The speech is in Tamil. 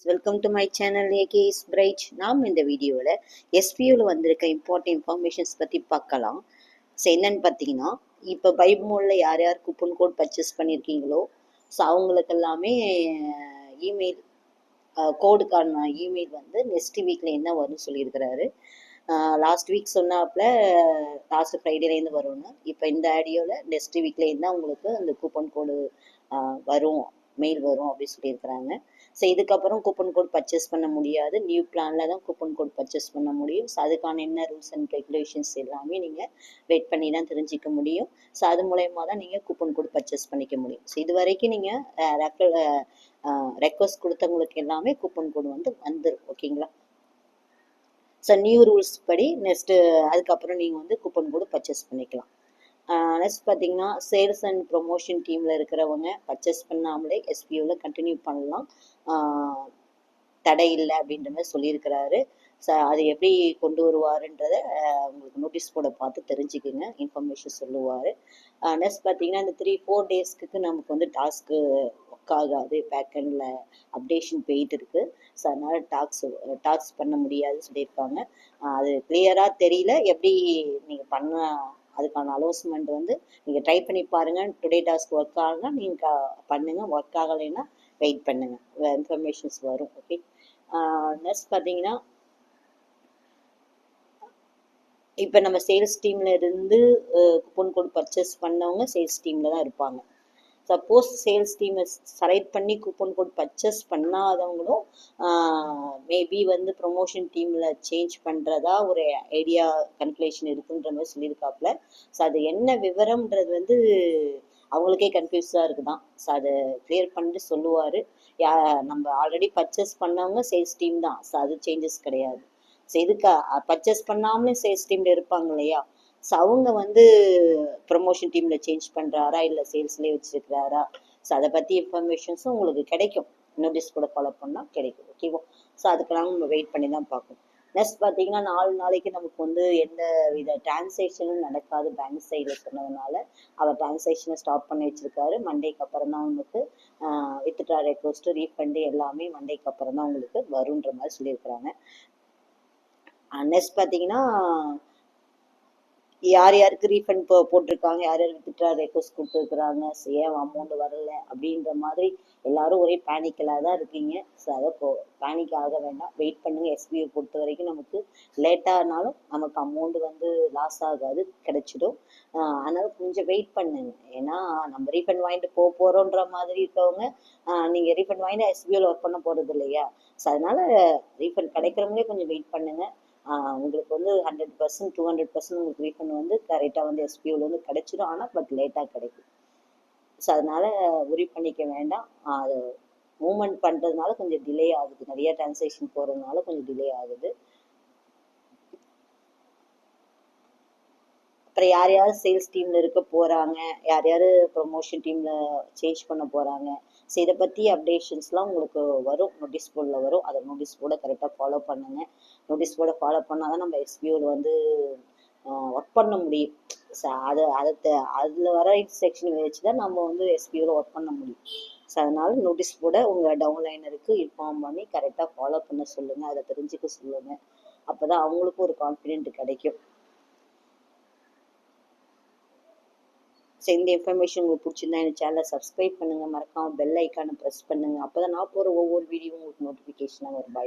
Welcome to my channel aces bright. நாம் இந்த வீடியோவில் எஸ்பியூவில் வந்திருக்க இம்பார்ட்டன்ட் இன்ஃபர்மேஷன்ஸ் பற்றி பார்க்கலாம். ஸோ என்னன்னு பார்த்தீங்கன்னா, இப்போ பைமோலில் யார் யார் கூப்பன் கோட் பர்ச்சேஸ் பண்ணியிருக்கீங்களோ ஸோ அவங்களுக்கு எல்லாமே இமெயில் கோடுக்கான இமெயில் வந்து நெக்ஸ்ட் வீக்கில் என்ன வரும்னு சொல்லியிருக்கிறாரு. லாஸ்ட் வீக் சொன்னாப்புல லாஸ்ட் ஃப்ரைடேலேருந்து வரும்னு. இப்போ இந்த ஆடியோவில் நெக்ஸ்ட் வீக்லேருந்து தான் உங்களுக்கு அந்த கூப்பன் கோடு வரும், மெயில் வரும் அப்படின்னு சொல்லியிருக்கிறாங்க. ஸோ இதுக்கப்புறம் கூப்பன் கோட் பர்ச்சேஸ் பண்ண முடியாது, நியூ பிளானில் தான் கூப்பன் கோட் பர்ச்சேஸ் பண்ண முடியும். ஸோ அதுக்கான என்ன ரூல்ஸ் அண்ட் ரெகுலேஷன்ஸ் எல்லாமே நீங்கள் வெயிட் பண்ணி தான் தெரிஞ்சிக்க முடியும். ஸோ அது மூலயமா தான் நீங்கள் கூப்பன் கோட் பர்ச்சேஸ் பண்ணிக்க முடியும். ஸோ இது வரைக்கும் நீங்கள் ரெக்வஸ்ட் கொடுத்தவங்களுக்கு எல்லாமே கூப்பன் கோடு வந்து வந்துடும். ஓகேங்களா? ஸோ நியூ ரூல்ஸ் படி நெக்ஸ்ட்டு அதுக்கப்புறம் நீங்கள் வந்து கூப்பன் கோடு பர்ச்சேஸ் பண்ணிக்கலாம். நெக்ஸ்ட் பார்த்தீங்கன்னா, சேல்ஸ் அண்ட் ப்ரொமோஷன் டீமில் இருக்கிறவங்க பர்ச்சேஸ் பண்ணாமலே எஸ்பியூவில் கண்டினியூ பண்ணலாம், தடை இல்லை அப்படின்ற மாதிரி சொல்லியிருக்கிறாரு. அது எப்படி கொண்டு வருவாருன்றதை உங்களுக்கு நோட்டீஸ் போர்டை பார்த்து தெரிஞ்சுக்குங்க, இன்ஃபர்மேஷன் சொல்லுவார். நெக்ஸ்ட் பார்த்தீங்கன்னா, இந்த 3-4 டேஸ்க்கு நமக்கு வந்து டாஸ்க்கு ஒர்க் ஆகாது, பேக்கெண்டில் அப்டேஷன் போயிட்டு இருக்குது. ஸோ அதனால் டாக்ஸ் பண்ண முடியாதுன்னு சொல்லியிருக்காங்க. அது கிளியராக தெரியல, எப்படி நீங்கள் பண்ண அதுக்கான அலோன்ஸ்மெண்ட் வந்து நீங்கள் ட்ரை பண்ணி பாருங்கள். டுடே டாஸ்க் ஒர்க் ஆகுனா நீங்கள் பண்ணுங்கள், ஒர்க் ஆகலைன்னா வெயிட் பண்ணுங்கள், இன்ஃபர்மேஷன்ஸ் வரும். ஓகே. நெக்ஸ்ட் பார்த்தீங்கன்னா, இப்போ நம்ம சேல்ஸ் டீமில் இருந்து கூப்பன் கோட் பர்ச்சேஸ் பண்ணவங்க சேல்ஸ் டீமில் தான் இருப்பாங்க. சப்போஸ் சேல்ஸ் டீமை செலக்ட் பண்ணி கூப்பன் கோட் பர்ச்சேஸ் பண்ணாதவங்களும் மேபி வந்து ப்ரொமோஷன் டீமில் சேஞ்ச் பண்ணுறதா ஒரு ஐடியா கன்க்ளூஷன் இருக்குன்ற மாதிரி சொல்லியிருக்காப்புல. ஸோ அது என்ன விவரம்ன்றது வந்து அவங்களுக்கே கன்ஃபியூஸாக இருக்குதான். ஸோ அதை கிளியர் பண்ணிட்டு சொல்லுவார். நம்ம ஆல்ரெடி பர்ச்சேஸ் பண்ணவங்க சேல்ஸ் டீம் தான். ஸோ அது சேஞ்சஸ் கிடையாது. ஸோ இதுக்கு பர்ச்சேஸ் பண்ணாமலே சேல்ஸ் டீமில் இருப்பாங்க இல்லையா, ஸோ அவங்க வந்து ப்ரொமோஷன் டீமில் சேஞ்ச் பண்ணுறாரா இல்லை சேல்ஸ்லேயே வச்சுருக்கிறாரா, ஸோ அதை பற்றி இன்ஃபர்மேஷன்ஸும் உங்களுக்கு கிடைக்கும். நோட்டீஸ் கூட ஃபாலோ பண்ணால் கிடைக்கும். ஓகேவா? ஸோ அதுக்கெல்லாம் நம்ம வெயிட் பண்ணி தான் பார்க்கணும். நெக்ஸ்ட் பார்த்தீங்கன்னா, 4 நாளைக்கு நமக்கு வந்து எந்த வித டிரான்சாக்ஷனும் நடக்காது பேங்க் சைடில் சொன்னதுனால அவர் டிரான்சாக்ஷனை ஸ்டாப் பண்ணி வச்சுருக்காரு. மண்டேக்கு அப்புறம் தான் உங்களுக்கு வித்ட்ரா ரெக்வஸ்ட் ரீஃபண்டு எல்லாமே மண்டேக்கு அப்புறம் தான் உங்களுக்கு வருன்ற மாதிரி சொல்லியிருக்கிறாங்க. நெக்ஸ்ட் பார்த்தீங்கன்னா, யார் யாருக்கு ரீஃபண்ட் போட்டிருக்காங்க, யார் யார் வித்ட்ரா ரெக்வஸ்ட் கொடுத்துருக்குறாங்க, ஏன் அமௌண்ட் வரல அப்படின்ற மாதிரி எல்லாரும் ஒரே பேனிக்கில் தான் இருக்கீங்க. ஸோ அதை பேனிக் ஆக வேண்டாம், வெயிட் பண்ணுங்கள். எஸ்பிஐ பொறுத்த வரைக்கும் நமக்கு லேட்டானாலும் நமக்கு அமௌண்ட் வந்து லாஸ் ஆகாது, கிடைச்சிடும். அதனால் கொஞ்சம் வெயிட் பண்ணுங்க. ஏன்னா நம்ம ரீஃபண்ட் வாங்கிட்டு போகிறோன்ற மாதிரி இருக்கவங்க நீங்கள் ரீஃபண்ட் வாங்கிட்டு எஸ்பிஐயில் ஒர்க் பண்ண போகிறது இல்லையா. ஸோ அதனால் ரீஃபண்ட் கிடைக்கிறவங்களே கொஞ்சம் வெயிட் பண்ணுங்கள். உங்களுக்கு வந்து 100% 200% உங்களுக்கு ரீஃபண்ட் வந்து கரெக்டாக வந்து எஸ்பியூவில் வந்து கிடைச்சிடும். ஆனால் பட் லேட்டாக கிடைக்கும். ஸோ அதனால் உரி பண்ணிக்க வேண்டாம். அது மூவ்மெண்ட் பண்ணுறதுனால கொஞ்சம் டிலே ஆகுது, நிறைய டிரான்சாக்ஷன் போகிறதுனால கொஞ்சம் டிலே ஆகுது. அப்புறம் யார் யார் சேல்ஸ் டீமில் இருக்க போகிறாங்க, யார் யார் ப்ரொமோஷன் டீமில் சேஞ்ச் பண்ண போகிறாங்க, ஸோ இதை பற்றி அப்டேஷன்ஸ்லாம் உங்களுக்கு வரும், நோட்டீஸ் போர்டில் வரும். அதை நோட்டீஸ் போர்டை கரெக்டாக ஃபாலோ பண்ணுங்கள். நோட்டீஸ் போர்டை ஃபாலோ பண்ணால் தான் நம்ம எஸ்பியூவில் வந்து ஒர்க் பண்ண முடியும். ஸோ அதில் வர இன்ஸ்ட்ரக்ஷன் வச்சு தான் நம்ம வந்து எஸ்பியூவில் ஒர்க் பண்ண முடியும். ஸோ அதனால் நோட்டீஸ் போர்டை உங்கள் டவுன்லைனருக்கு இன்ஃபார்ம் பண்ணி கரெக்டாக ஃபாலோ பண்ண சொல்லுங்கள், அதை தெரிஞ்சுக்க சொல்லுங்கள். அப்போ தான் அவங்களுக்கும் ஒரு கான்ஃபிடென்ட் கிடைக்கும். ஸோ இந்த இன்ஃபர்மேஷன் உங்களுக்கு பிடிச்சிருந்தா இந்த சேனலை சப்ஸ்கிரைப் பண்ணுங்கள், மறக்காமல் பெல் ஐக்கானை ப்ரெஸ் பண்ணுங்கள். அப்போ தான் நான் போகிற ஒவ்வொரு வீடியோவும் உங்களுக்கு நோட்டிஃபிகேஷனாக வரும். பை.